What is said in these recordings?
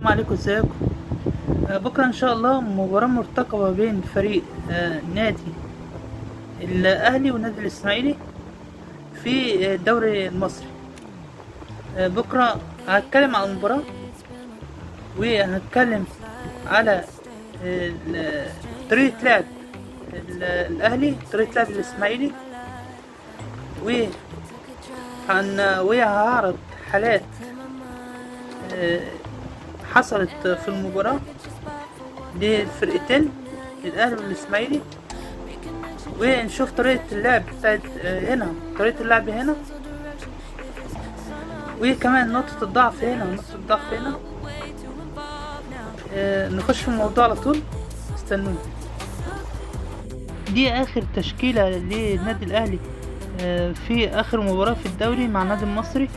السلام عليكم، ازيكم؟ بكره ان شاء الله مباراه مرتقبه بين فريق نادي الاهلي والنادي الاسماعيلي في الدوري المصري. بكره هتكلم عن المباراه، وهتكلم على طريقه لعب الاهلي، طريقه لعب الاسماعيلي، وهعرض حالات حصلت في المباراة للفرقتين الأهلي والإسماعيلي، ونشوف طريقة اللعب بتاعت طريقة اللعب هنا، وكمان نقطة الضعف هنا ونقطة الضعف هنا. نخش في الموضوع على طول، استنوني. دي آخر تشكيلة للنادي الأهلي في آخر مباراة في الدوري مع النادي المصري.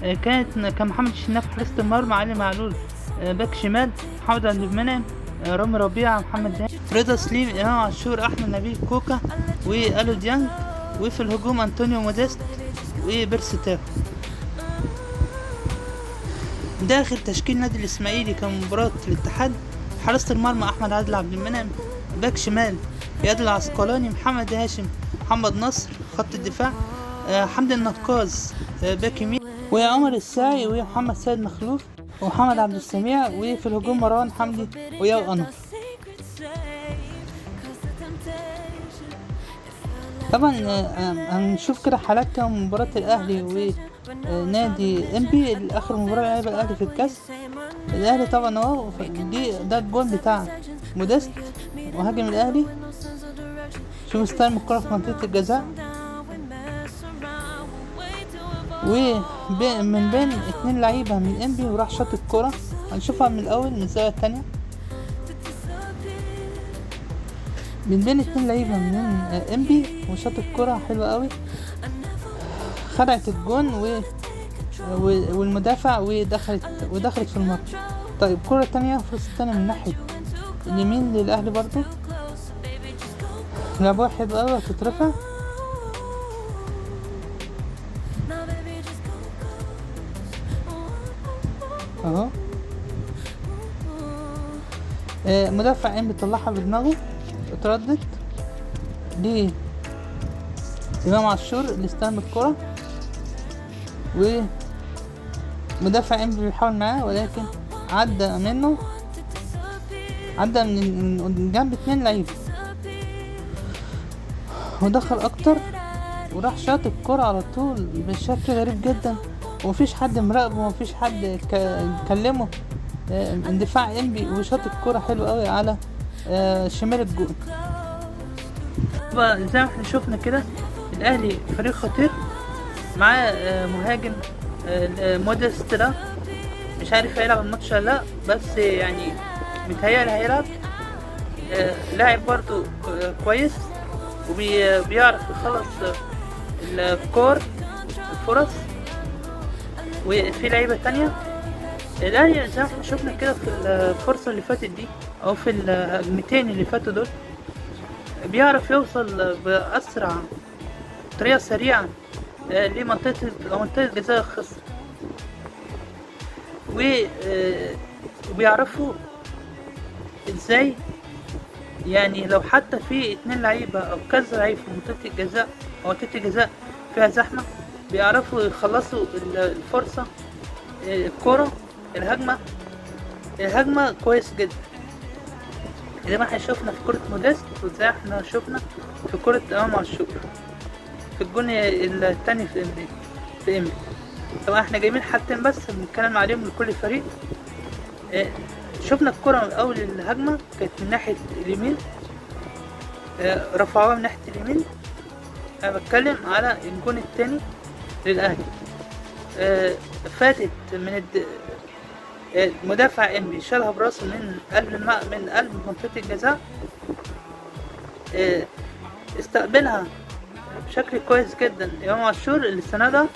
كان محمد الشناوي في حراسة المرمى، علي معلول باك شمال، محمد عبد المنعم، رامي ربيعة، محمد هاني، رضا سليم، امام عاشور، احمد نبيل، كوكا، والو ديانج. وفي الهجوم انطونيو موديست وبيرسي تاو. ده اخر تشكيل نادي الاسماعيلي كان مباراة الاتحاد. حراسة المرمى احمد عادل عبد المنعم، باك شمال اياد العسقلاني، محمد هاشم، محمد نصر. خط الدفاع حمدي النقاز باك يمين، وعمر الساعي، ومحمد سيد مخلوف، ومحمد عبد السميع. وفي الهجوم مروان حمدي وياو انور. طبعا هنشوف كده حالات مباراة الاهلي ونادي انبي، اخر مباراة لعب الاهلي في الكاس. الاهلي طبعا اهو، ده الجول بتاع موديست مهاجم الاهلي. شوف استلم الكرة في منطقة الجزاء، ومن بين 2 لعيبة من انبي وراح شاط الكرة. هنشوفها من الاول من الزاوية التانية. من بين 2 لعيبة من انبي وشاط الكرة حلوة قوي، خدعت الجون والمدافع ودخلت في المرمى. طيب كرة تانية، فرصة تانية من ناحية اليمين للأهلي برضو، لعبوها حلوة قوي هتترفع. اهو مدافع انبي طلعها بدماغه، اتردت دي امام عاشور اللي استلم الكرة، ومدافع انبي بيحاول معاه ولكن عدى من جنب 2 لعيبة ودخل اكتر، وراح شاط الكرة على طول بشكل غريب جدا، ومفيش حد مراقبه ومفيش حد كلمه. اندفاع انبي وشاط الكرة حلو قوي على شمال الجون. زي ما احنا شفنا كده، الاهلي فريق خطير معاه مهاجم موديست ده، مش عارف هيلعب الماتش ولا لا، بس يعني متهيألي هيلعب. لاعب برضو كويس، وبيعرف يخلص الكور الفرص. وفي لعيبة تانية الاهلي زي ما احنا شفنا كده في الفرصة اللي فاتت دي، او في الهجمتين اللي فاتوا دول، بيعرف يوصل بأسرع طريقة سريعة لمنطقة جزاء الخصم. وبيعرفوا ازاي، يعني لو حتى في 2 لعيبة او كذا لعيب في منطقة الجزاء او منطقة الجزاء فيها زحمة، بيعرفوا يخلصوا الفرصة، الكرة، الهجمة كويس جدا، زي ما احنا شفنا في كرة موديست، وزي احنا شفنا في كرة امام عاشور في الجون التاني في امبي. طبعا احنا جايبين حالتين بس بنتكلم عليهم لكل فريق. شفنا الكرة من اول الهجمة كانت من ناحية اليمين، رفعوها من ناحية اليمين. انا بتكلم على الجون التاني للاهلي، فاتت من مدافع انبي شالها براسه من قلب منطقة الجزاء، استقبلها بشكل كويس جدا امام عاشور اللي سندها،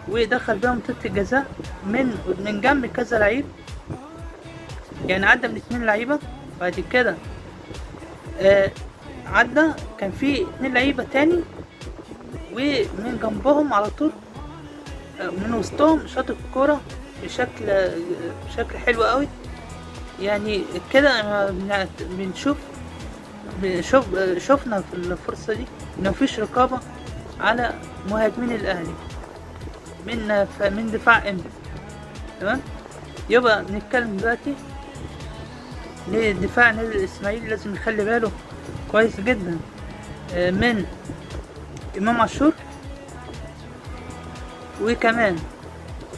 ودخل بيها منطقة الجزاء من جنب كذا لعيب، يعني عدى من 2 لعيبة. بعد كده عدى كان في 2 لعيبة تاني، ومن جنبهم على طول من وسطهم شاط الكرة بشكل حلو قوي يعني كده شفنا في الفرصة دي إن مفيش رقابة على مهاجمين الأهلي من دفاع إمبي. تمام. يبقى نتكلم دلوقتي ليه دفاع نادي الإسماعيلي لازم يخلي باله كويس جدا من إمام عاشور، وكمان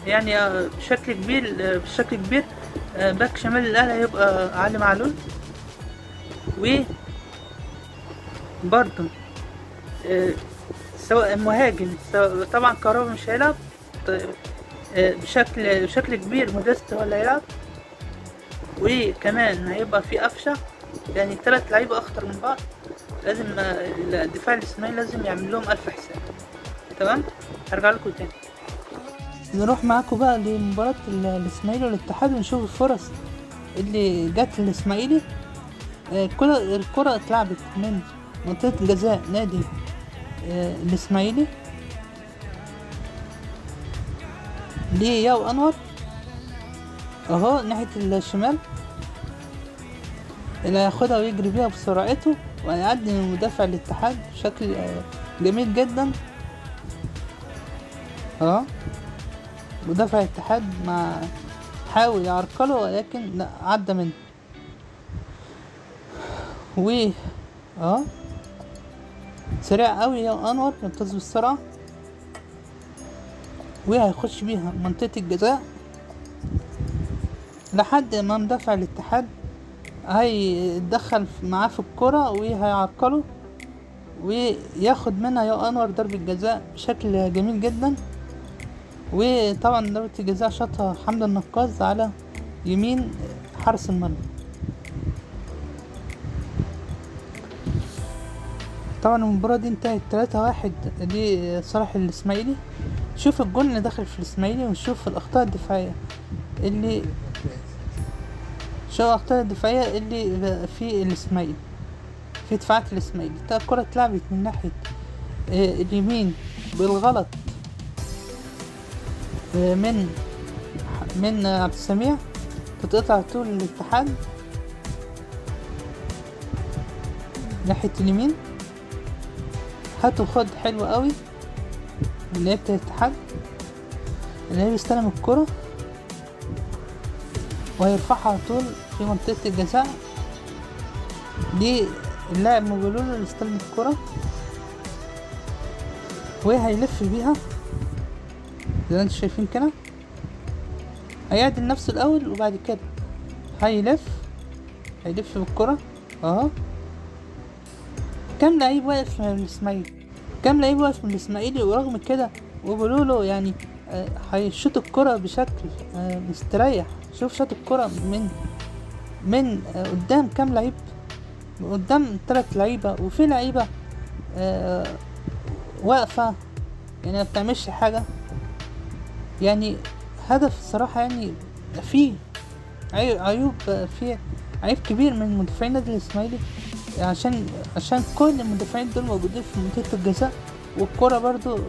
يعني بشكل كبير باك شمال الأهلي هيبقى علي معلول، وبرضه سواء مهاجم سواء طبعا كهربا مش هيلعب بشكل كبير، موديست هو اللي هيلعب، وكمان هيبقى في قفشة، يعني 3 لعيبة أخطر من بعض. لازم الدفاع الإسماعيلي لازم يعمل لهم 1000 حساب. تمام. هرجع لكم تاني، نروح معاكم بقى لمباراة الإسماعيلي والاتحاد ونشوف الفرص اللي جت للإسماعيلي. الكرة اتلعبت من منطقة الجزاء نادي الإسماعيلي لياو أنور اهو ناحية الشمال، اللي هياخدها ويجري بيها بسرعته وهيعدي من مدافع الاتحاد بشكل جميل جدا. مدافع الاتحاد حاول يعرقله ولكن لا، عدى منه. سريع قوي يا انور، يمتاز بالسرعة، وهيخش بيها منطقة الجزاء لحد ما مدافع الاتحاد هيتدخل معاه في الكرة وهيعرقله وياخد منها يا انور ضربة جزاء بشكل جميل جدا. وطبعا ضربة الجزاء شاطها حمد النقاز على يمين حارس المرمى. طبعا المباراة دي انتهت 3-1 لصالح الاسماعيلي. شوف الجول اللي دخل في الاسماعيلي ونشوف الاخطاء الدفاعية اللي في الاسماعيلي، في دفاعات الاسماعيلي. الكرة اتلعبت من ناحية اليمين بالغلط من عبد السميع، تتقطع طول الاتحاد ناحية اليمين. هاتوا خد حلو قوي من لعيبة الاتحاد، اللي بيستلم الكرة وهيرفعها على طول في منطقة الجزاء للاعب مبلول اللي استلم الكرة، وهيلف بيها زي ما انتم شايفين كده. هيعدل نفسه الاول وبعد كده هيلف بالكرة كام لعيب واقف من الاسماعيلي، ورغم كده وبلولو يعني هيشوط الكرة بشكل مستريح. شوف شاط الكرة من قدام كام لعيب، قدام 3 لعيبة، وفي لعيبة واقفة يعني ما بتعملش حاجة. يعني هدف الصراحة يعني في عيب كبير من مدافعين نادي الاسماعيلي، عشان كل المدافعين دول موجودين في منطقة الجزاء والكرة برضو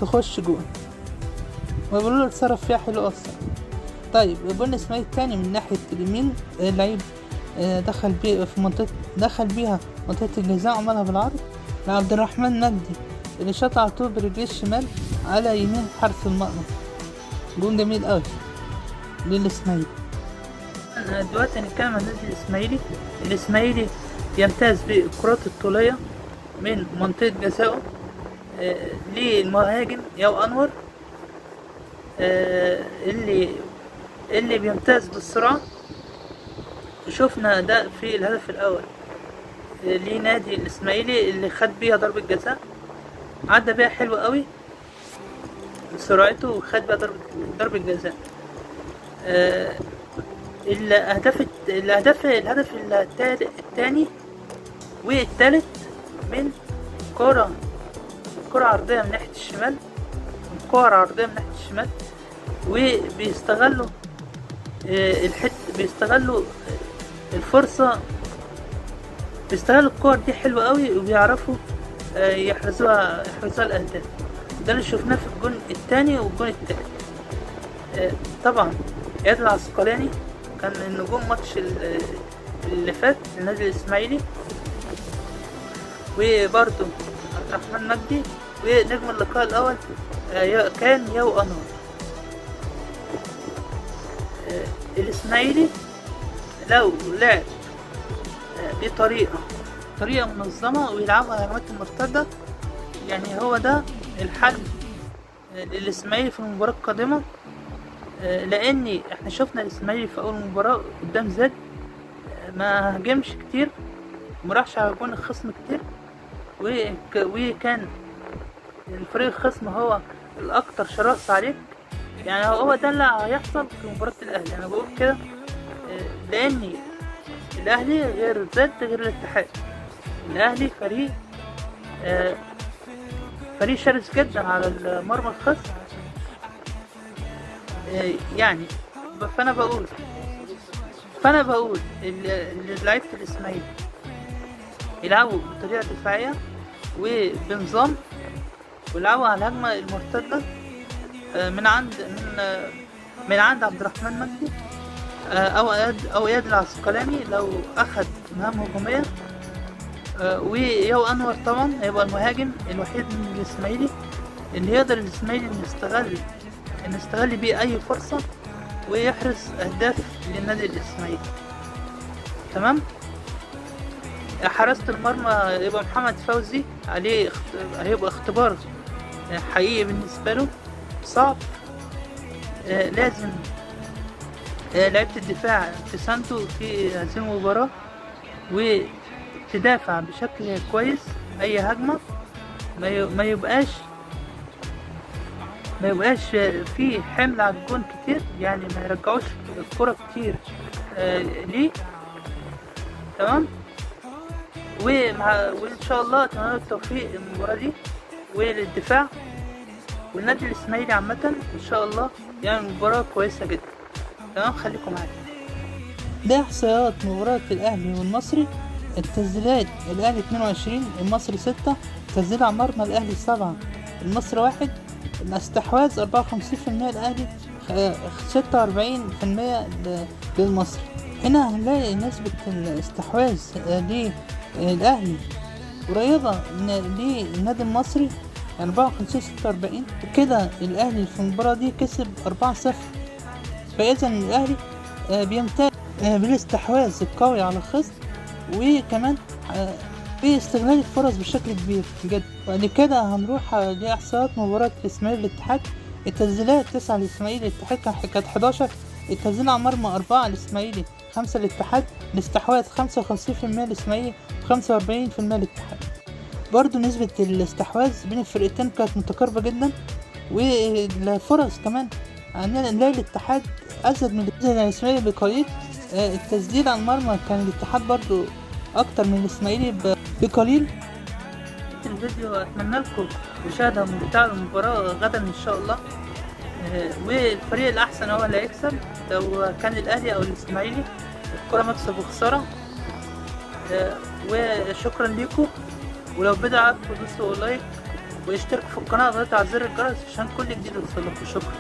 تخش جوه، وبيقولوا اتصرف فيها حلو اصلا. طيب الجون الاسماعيلي التاني من ناحية اليمين، اللعيب دخل بيها منطقة الجزاء وعملها بالعرض لعبد الرحمن مجدي، اللي شاط على طول برجليه الشمال على يمين حارس المرمى. جون جميل قوي للاسماعيلي. دلوقتي هنتكلم عن النادي الاسماعيلي يمتاز بالكرات الطولية من منطقة جزاؤه للمهاجم ياو انور، اللي بيمتاز بالسرعة. شفنا ده في الهدف الاول لنادي الاسماعيلي اللي خد بيها ضربة جزاء، عدى بيها حلو قوي بسرعته وخد بيها ضربة جزاء. الهدف الثاني والثالث من كرة عرضية من ناحية الشمال، وبيستغلوا الفرصة، بيستغلوا الكور دي حلوة قوي، وبيعرفوا يحرزوها الأهداف. ده اللي شفناه في الجون الثاني والجون الثالث. طبعا اياد العسقلاني كان النجوم ماتش اللي فات النادي الاسماعيلي، وبرضه عبد الرحمن مجدي. ونجم اللقاء الاول كان ياو انور. الاسماعيلي لو لعب بطريقة منظمة ويلعبوا على الهجمات المرتدة، يعني هو ده الحل للإسماعيلي في المباراة القادمة. لأن احنا شفنا الإسماعيلي في أول مباراة قدام زد ما هجمش كتير، مراحش على جون الخصم كتير، وكان الفريق الخصم هو الأكتر شراسة عليك. يعني هو ده اللي هيحصل في مباراة الأهلي. أنا بقول كده لأن الأهلي غير زد غير الاتحاد. الأهلي فريق شرس جدا على مرمى الخصم. يعني فأنا بقول لعيبة الإسماعيلي يلعبوا بطريقة دفاعية وبنظام، ويلعبوا على الهجمة المرتدة من عند عبد الرحمن مجدي أو إياد العسقلاني لو أخد مهام هجومية. وياو أنور طبعا هيبقى المهاجم الوحيد من الإسماعيلي اللي يقدر الإسماعيلي نستغل بيه أي فرصة ويحرز أهداف للنادي الإسماعيلي. تمام. حراسة المرمى يبقى محمد فوزي، عليه هيبقى اختبار حقيقي بالنسبة له صعب. لازم لعيبة الدفاع تساندوا في هذه المباراة وتدافع بشكل كويس. أي هجمة ما يبقاش في حمل على الجون كتير، يعني ما يرجعوش الكرة كتير ليه. تمام. وإن شاء الله أتمنى التوفيق المباراة دي وللدفاع والنادي الإسماعيلي عامة إن شاء الله، يعني مباراة كويسة جدا. تمام. خليكم معايا. ده إحصائيات مباراة الأهلي والمصري. التسديدات الأهلي 22، المصري 6. تسديد على مرمى الأهلي 7، المصري 1. الاستحواذ 54% الأهلي، 46% للمصري. هنا هنلاقي نسبة الاستحواذ للأهلي قريبة للنادي المصري، 54-46. كده الأهلي في المباراة دي كسب 4-0. فإذا الأهلي بيمتاز بالاستحواذ القوي على الخصم، وكمان باستغلال الفرص بشكل كبير جدا. وبعد كده هنروح لإحصائيات مباراة الإسماعيلي والاتحاد. التسديدات 9 للإسماعيلي، الاتحاد كانت 11. التسديد على مرمى 4 للإسماعيلي، 5 للاتحاد. الاستحواذ 55% للإسماعيلي، 45% للاتحاد. برضو نسبة الاستحواذ بين الفرقتين كانت متقاربة جدا، والفرص كمان نلاقي الاتحاد أزيد من الإسماعيلي بقليل. التسديد على المرمى كان الاتحاد برضو أكتر من الإسماعيلي بقليل. الفيديو أتمنى لكم مشاهدة ممتعة للمباراة غدا إن شاء الله. والفريق الأحسن هو اللي هيكسب، لو كان الأهلي أو الإسماعيلي. الكرة مكسب وخسارة. وشكرا لكم، ولو الفيديو عجبكم دوسوا لايك واشتركوا في القناة وضغطوا على زر الجرس عشان كل جديد يوصلكم. شكرا.